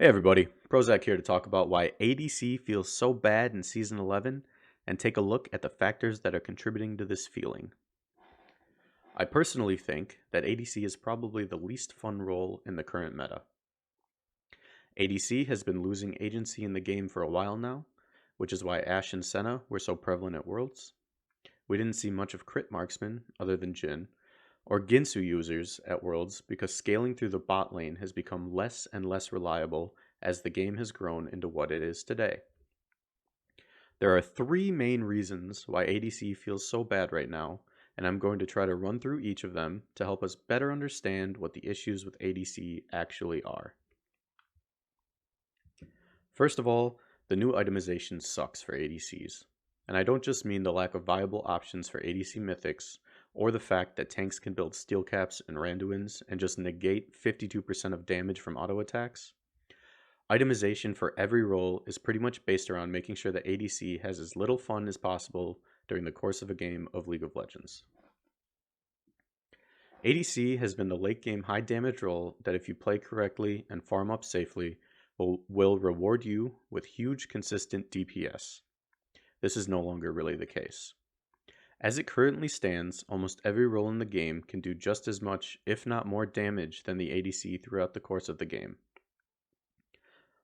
Hey everybody, Prozac here to talk about why ADC feels so bad in Season 11 and take a look at the factors that are contributing to this feeling. I personally think that ADC is probably the least fun role in the current meta. ADC has been losing agency in the game for a while now, which is why Ashe and Senna were so prevalent at Worlds. We didn't see much of crit marksmen, other than Jhin, or Ginsu users at Worlds because scaling through the bot lane has become less and less reliable as the game has grown into what it is today. There are three main reasons why ADC feels so bad right now, and I'm going to try to run through each of them to help us better understand what the issues with ADC actually are. First of all, the new itemization sucks for ADCs. And I don't just mean the lack of viable options for ADC mythics, or the fact that tanks can build steel caps and Randuins and just negate 52% of damage from auto attacks. Itemization for every role is pretty much based around making sure that ADC has as little fun as possible during the course of a game of League of Legends. ADC has been the late game high damage role that if you play correctly and farm up safely will reward you with huge consistent DPS. This is no longer really the case. As it currently stands, almost every role in the game can do just as much, if not more damage than the ADC throughout the course of the game.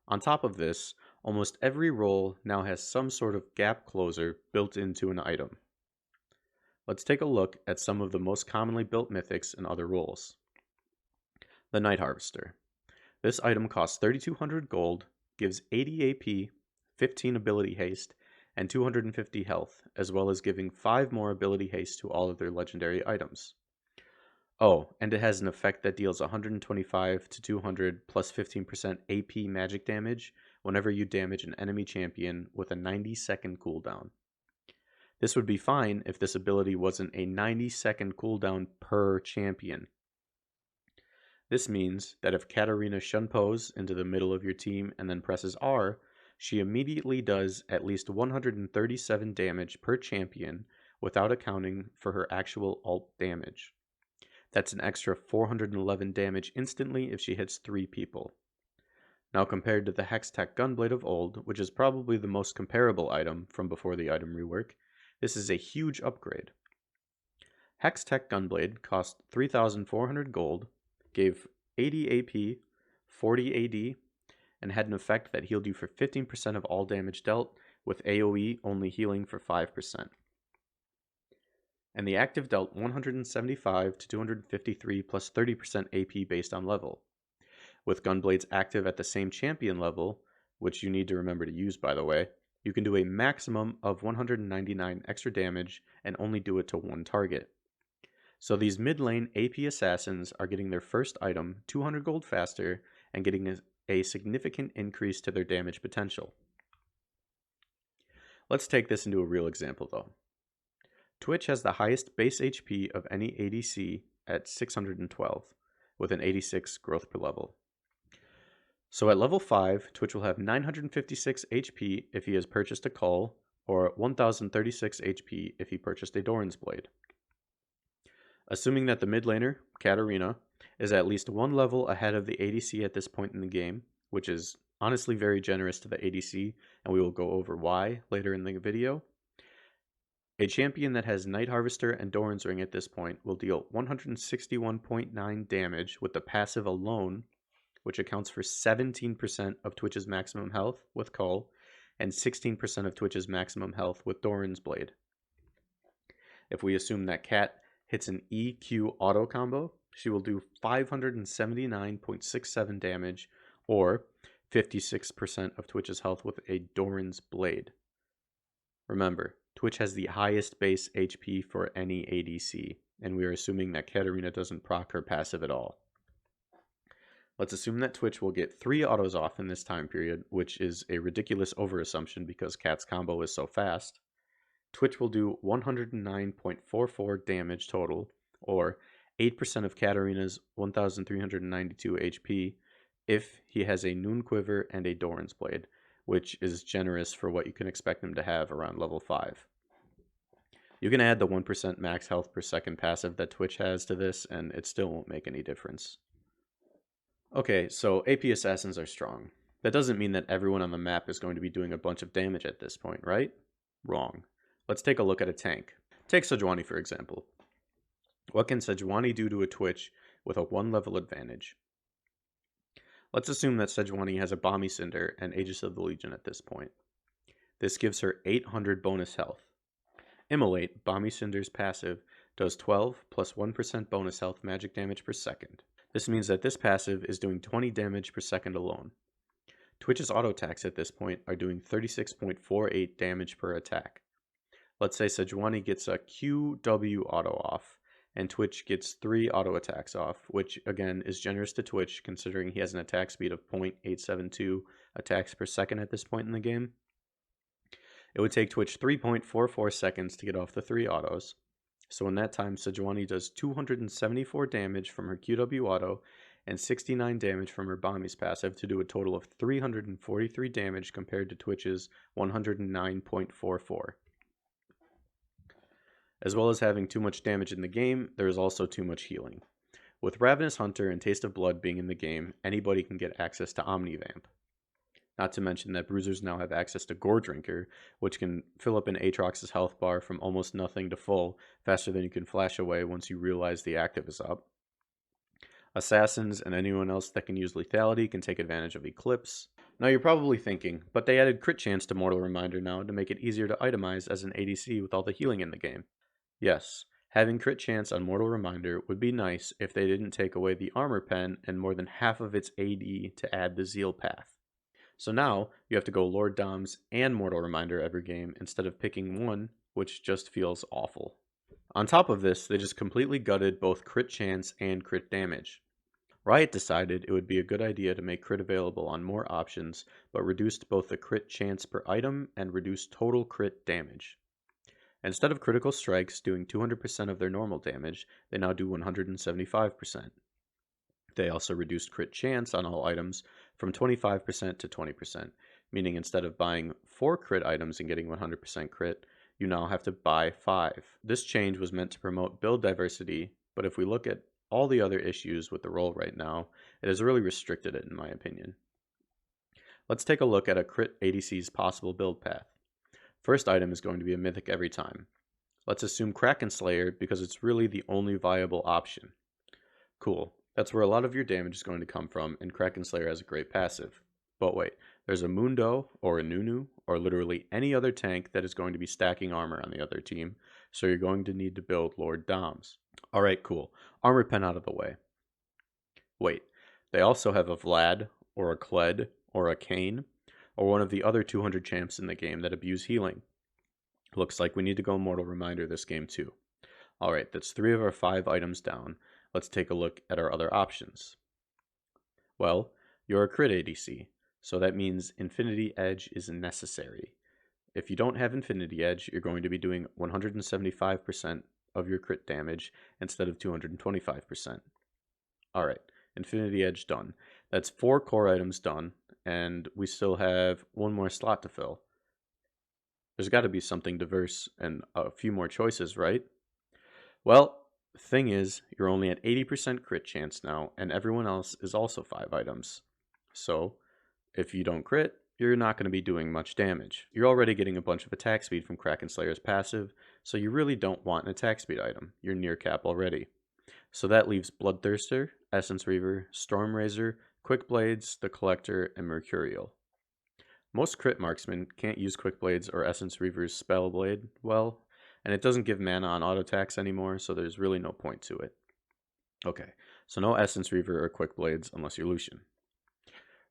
On top of this, almost every role now has some sort of gap closer built into an item. Let's take a look at some of the most commonly built mythics and other roles. The Night Harvester. This item costs 3200 gold, gives 80 AP, 15 ability haste, and 250 health, as well as giving 5 more ability haste to all of their legendary items. Oh, and it has an effect that deals 125 to 200 plus 15% AP magic damage whenever you damage an enemy champion with a 90-second cooldown. This would be fine if this ability wasn't a 90-second cooldown per champion. This means that if Katarina shunpos into the middle of your team and then presses R, she immediately does at least 137 damage per champion without accounting for her actual ult damage. That's an extra 411 damage instantly if she hits 3 people. Now compared to the Hextech Gunblade of old, which is probably the most comparable item from before the item rework, this is a huge upgrade. Hextech Gunblade cost 3,400 gold, gave 80 AP, 40 AD, and had an effect that healed you for 15% of all damage dealt, with AoE only healing for 5%. And the active dealt 175 to 253 plus 30% AP based on level. With Gunblades active at the same champion level, which you need to remember to use by the way, you can do a maximum of 199 extra damage and only do it to one target. So these mid lane AP assassins are getting their first item 200 gold faster and getting a significant increase to their damage potential. Let's take this into a real example though. Twitch has the highest base HP of any ADC at 612, with an 86 growth per level. So at level 5, Twitch will have 956 HP if he has purchased a Cull, or 1036 HP if he purchased a Doran's Blade. Assuming that the mid laner, Katarina, is at least one level ahead of the ADC at this point in the game, which is honestly very generous to the ADC, and we will go over why later in the video. A champion that has Night Harvester and Doran's Ring at this point will deal 161.9 damage with the passive alone, which accounts for 17% of Twitch's maximum health with Cull, and 16% of Twitch's maximum health with Doran's Blade. If we assume that Kat hits an EQ auto combo, she will do 579.67 damage, or 56% of Twitch's health with a Doran's Blade. Remember, Twitch has the highest base HP for any ADC, and we are assuming that Katarina doesn't proc her passive at all. Let's assume that Twitch will get 3 autos off in this time period, which is a ridiculous overassumption because Kat's combo is so fast. Twitch will do 109.44 damage total, or 8% of Katarina's 1,392 HP if he has a Noon Quiver and a Doran's Blade, which is generous for what you can expect him to have around level 5. You can add the 1% max health per second passive that Twitch has to this, and it still won't make any difference. Okay, so AP Assassins are strong. That doesn't mean that everyone on the map is going to be doing a bunch of damage at this point, right? Wrong. Let's take a look at a tank. Take Sejuani for example. What can Sejuani do to a Twitch with a 1-level advantage? Let's assume that Sejuani has a Bomby Cinder and Aegis of the Legion at this point. This gives her 800 bonus health. Immolate, Bomby Cinder's passive, does 12 plus 1% bonus health magic damage per second. This means that this passive is doing 20 damage per second alone. Twitch's auto attacks at this point are doing 36.48 damage per attack. Let's say Sejuani gets a QW auto off, and Twitch gets 3 auto attacks off, which again is generous to Twitch considering he has an attack speed of 0.872 attacks per second at this point in the game. It would take Twitch 3.44 seconds to get off the 3 autos. So in that time, Sejuani does 274 damage from her QW auto and 69 damage from her Bomby's passive to do a total of 343 damage compared to Twitch's 109.44. As well as having too much damage in the game, there is also too much healing. With Ravenous Hunter and Taste of Blood being in the game, anybody can get access to Omnivamp. Not to mention that bruisers now have access to Gore Drinker, which can fill up an Aatrox's health bar from almost nothing to full faster than you can flash away once you realize the active is up. Assassins and anyone else that can use lethality can take advantage of Eclipse. Now you're probably thinking, but they added crit chance to Mortal Reminder now to make it easier to itemize as an ADC with all the healing in the game. Yes, having crit chance on Mortal Reminder would be nice if they didn't take away the armor pen and more than half of its AD to add the Zeal path. So now you have to go Lord Doms and Mortal Reminder every game instead of picking one, which just feels awful. On top of this, they just completely gutted both crit chance and crit damage. Riot decided it would be a good idea to make crit available on more options, but reduced both the crit chance per item and reduced total crit damage. Instead of critical strikes doing 200% of their normal damage, they now do 175%. They also reduced crit chance on all items from 25% to 20%, meaning instead of buying 4 crit items and getting 100% crit, you now have to buy 5. This change was meant to promote build diversity, but if we look at all the other issues with the role right now, it has really restricted it in my opinion. Let's take a look at a crit ADC's possible build path. First item is going to be a mythic every time. Let's assume Kraken Slayer because it's really the only viable option. Cool. That's where a lot of your damage is going to come from, and Kraken Slayer has a great passive. But wait, there's a Mundo, or a Nunu, or literally any other tank that is going to be stacking armor on the other team, so you're going to need to build Lord Doms. Alright, cool. Armor pen out of the way. Wait, they also have a Vlad, or a Kled, or a Kayn, or one of the other 200 champs in the game that abuse healing. Looks like we need to go Mortal Reminder this game too. Alright, that's 3 of our 5 items down. Let's take a look at our other options. Well, you're a crit ADC, so that means Infinity Edge is necessary. If you don't have Infinity Edge, you're going to be doing 175% of your crit damage instead of 225%. Alright, Infinity Edge done. That's 4 core items done, and we still have 1 more slot to fill. There's got to be something diverse and a few more choices, right? Well, the thing is, you're only at 80% crit chance now, and everyone else is also 5 items. So, if you don't crit, you're not going to be doing much damage. You're already getting a bunch of attack speed from Kraken Slayer's passive, so you really don't want an attack speed item. You're near cap already. So that leaves Bloodthirster, Essence Reaver, Storm Razor, Quick Blades, the Collector, and Mercurial. Most crit marksmen can't use Quick Blades or Essence Reaver's Spell Blade well, and it doesn't give mana on auto attacks anymore, so there's really no point to it. Okay, so no Essence Reaver or Quick Blades unless you're Lucian.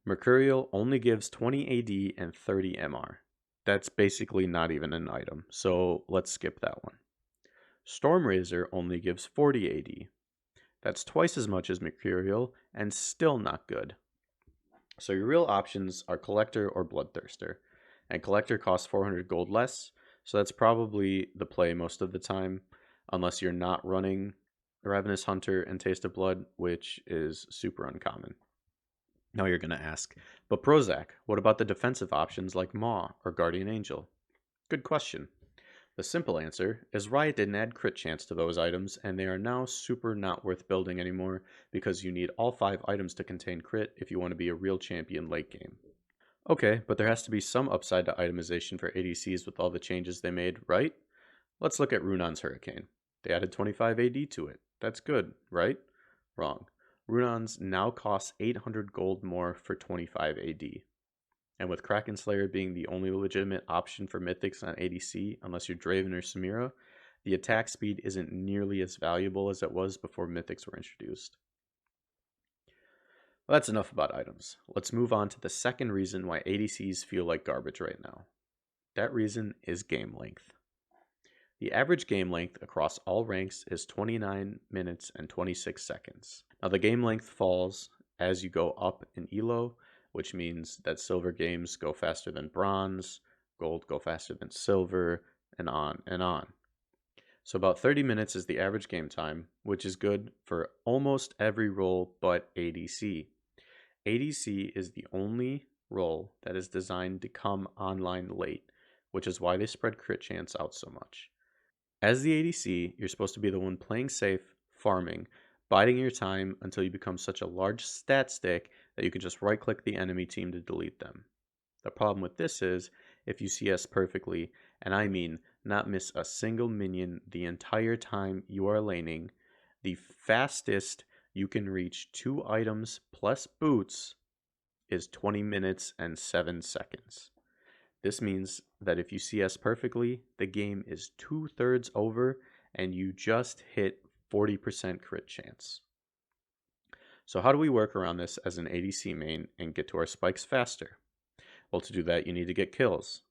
Mercurial only gives 20 AD and 30 MR. That's basically not even an item, so let's skip that one. Storm Razor only gives 40 AD. That's twice as much as Mercurial, and still not good. So your real options are Collector or Bloodthirster, and Collector costs 400 gold less, so that's probably the play most of the time, unless you're not running Ravenous Hunter and Taste of Blood, which is super uncommon. Now you're going to ask, but Prozac, what about the defensive options like Maw or Guardian Angel? Good question. The simple answer is Riot didn't add crit chance to those items, and they are now super not worth building anymore because you need all 5 items to contain crit if you want to be a real champion late game. Okay, but there has to be some upside to itemization for ADCs with all the changes they made, right? Let's look at Runon's Hurricane. They added 25 AD to it. That's good, right? Wrong. Runon's now costs 800 gold more for 25 AD. And with Kraken Slayer being the only legitimate option for Mythics on ADC, unless you're Draven or Samira, the attack speed isn't nearly as valuable as it was before Mythics were introduced. Well, that's enough about items. Let's move on to the second reason why ADCs feel like garbage right now. That reason is game length. The average game length across all ranks is 29 minutes and 26 seconds. Now, the game length falls as you go up in ELO, which means that silver games go faster than bronze, gold go faster than silver, and on and on. So, about 30 minutes is the average game time, which is good for almost every role but ADC. ADC is the only role that is designed to come online late, which is why they spread crit chance out so much. As the ADC, you're supposed to be the one playing safe, farming, biding your time until you become such a large stat stick that you can just right click the enemy team to delete them. The problem with this is, if you CS perfectly, and I mean not miss a single minion the entire time you are laning, the fastest you can reach 2 items plus boots is 20 minutes and 7 seconds. This means that if you CS perfectly, the game is 2/3 over and you just hit 40% crit chance. So how do we work around this as an ADC main and get to our spikes faster? Well, to do that, you need to get kills.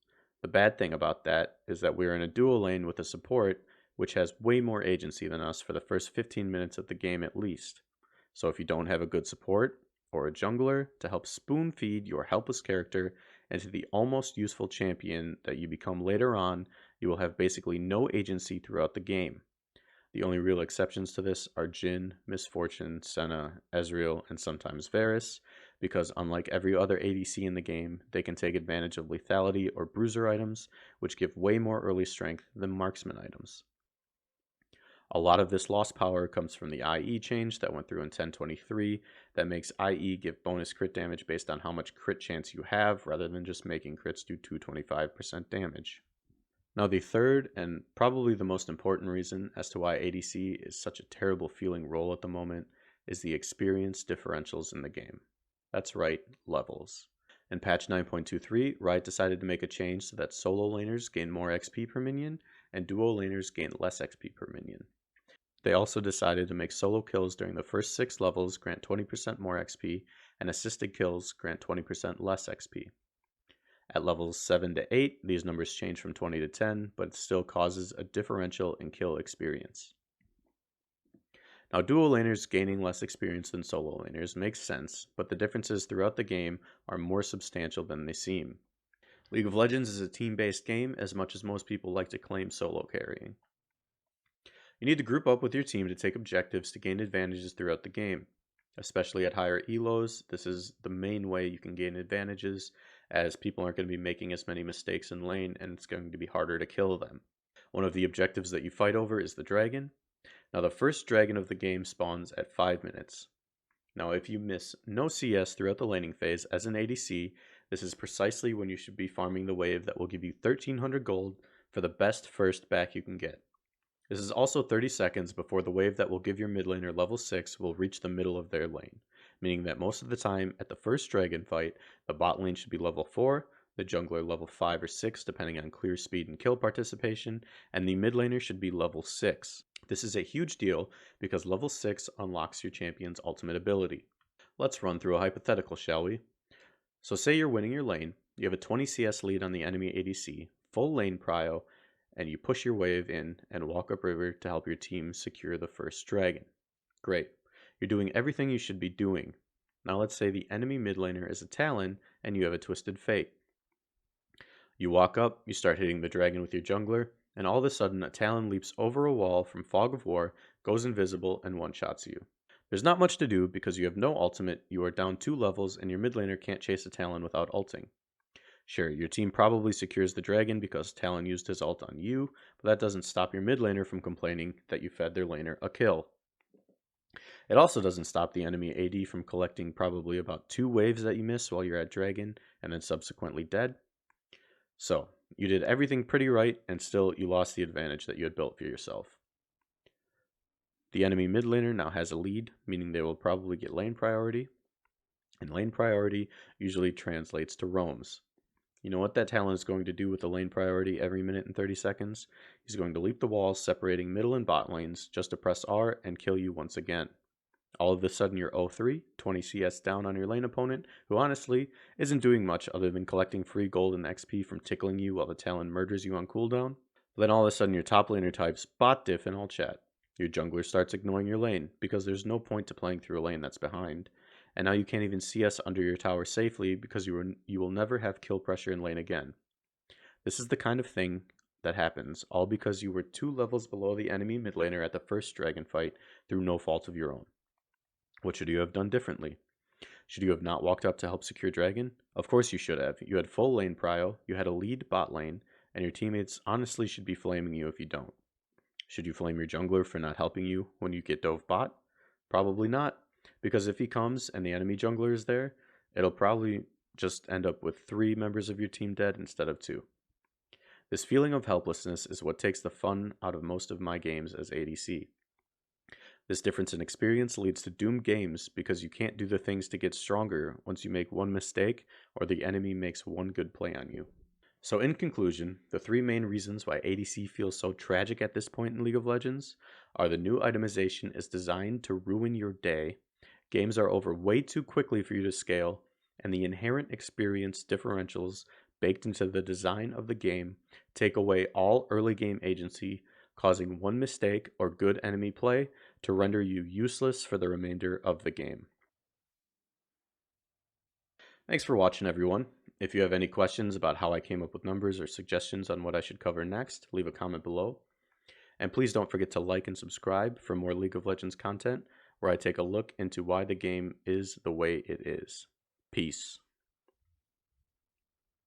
The bad thing about that is that we're in a dual lane with a support which has way more agency than us for the first 15 minutes of the game at least. So if you don't have a good support or a jungler to help spoon feed your helpless character into the almost useful champion that you become later on, you will have basically no agency throughout the game. The only real exceptions to this are Jhin, Misfortune, Senna, Ezreal, and sometimes Varus, because unlike every other ADC in the game, they can take advantage of lethality or bruiser items, which give way more early strength than marksman items. A lot of this lost power comes from the IE change that went through in 1023 that makes IE give bonus crit damage based on how much crit chance you have rather than just making crits do 225% damage. Now, the third and probably the most important reason as to why ADC is such a terrible feeling role at the moment is the experience differentials in the game. That's right, levels. In patch 9.23, Riot decided to make a change so that solo laners gain more XP per minion and duo laners gain less XP per minion. They also decided to make solo kills during the first 6 levels grant 20% more XP and assisted kills grant 20% less XP. At levels 7 to 8, these numbers change from 20 to 10, but it still causes a differential in kill experience. Now, duo laners gaining less experience than solo laners makes sense, but the differences throughout the game are more substantial than they seem. League of Legends is a team-based game as much as most people like to claim solo carrying. You need to group up with your team to take objectives to gain advantages throughout the game. Especially at higher elos, this is the main way you can gain advantages, as people aren't going to be making as many mistakes in lane and it's going to be harder to kill them. One of the objectives that you fight over is the dragon. Now, the first dragon of the game spawns at 5 minutes. Now, if you miss no CS throughout the laning phase as an ADC, this is precisely when you should be farming the wave that will give you 1300 gold for the best first back you can get. This is also 30 seconds before the wave that will give your mid laner level 6 will reach the middle of their lane, meaning that most of the time at the first dragon fight, the bot lane should be level 4, the jungler level 5 or 6 depending on clear speed and kill participation, and the mid laner should be level 6. This is a huge deal because level 6 unlocks your champion's ultimate ability. Let's run through a hypothetical, shall we? So say you're winning your lane, you have a 20 CS lead on the enemy ADC, full lane prio, and you push your wave in and walk upriver to help your team secure the first dragon. Great. You're doing everything you should be doing. Now let's say the enemy mid laner is a Talon and you have a Twisted Fate. You walk up, you start hitting the dragon with your jungler, and all of a sudden a Talon leaps over a wall from Fog of War, goes invisible, and one-shots you. There's not much to do because you have no ultimate, you are down 2 levels, and your mid laner can't chase a Talon without ulting. Sure, your team probably secures the dragon because Talon used his ult on you, but that doesn't stop your mid laner from complaining that you fed their laner a kill. It also doesn't stop the enemy AD from collecting probably about 2 waves that you miss while you're at Dragon and then subsequently dead. So, you did everything pretty right, and still you lost the advantage that you had built for yourself. The enemy mid laner now has a lead, meaning they will probably get lane priority, and lane priority usually translates to roams. You know what that talent is going to do with the lane priority every minute and 30 seconds? He's going to leap the walls separating middle and bot lanes just to press R and kill you once again. All of a sudden you're 0-3, 20 CS down on your lane opponent, who honestly isn't doing much other than collecting free gold and XP from tickling you while the talent murders you on cooldown. Then all of a sudden your top laner types bot diff in all chat. Your jungler starts ignoring your lane because there's no point to playing through a lane that's behind. And now you can't even CS under your tower safely because you will never have kill pressure in lane again. This is the kind of thing that happens all because you were 2 levels below the enemy mid laner at the first dragon fight through no fault of your own. What should you have done differently? Should you have not walked up to help secure dragon? Of course you should have. You had full lane prio, you had a lead bot lane, and your teammates honestly should be flaming you if you don't. Should you flame your jungler for not helping you when you get dove bot? Probably not, because if he comes and the enemy jungler is there, it'll probably just end up with 3 members of your team dead instead of 2. This feeling of helplessness is what takes the fun out of most of my games as ADC. This difference in experience leads to doomed games because you can't do the things to get stronger once you make one mistake or the enemy makes one good play on you. So in conclusion, the 3 main reasons why ADC feels so tragic at this point in League of Legends are the new itemization is designed to ruin your day, games are over way too quickly for you to scale, and the inherent experience differentials baked into the design of the game take away all early game agency, causing one mistake or good enemy play to render you useless for the remainder of the game. Thanks for watching, everyone. If you have any questions about how I came up with numbers or suggestions on what I should cover next, leave a comment below. And please don't forget to like and subscribe for more League of Legends content, where I take a look into why the game is the way it is. Peace.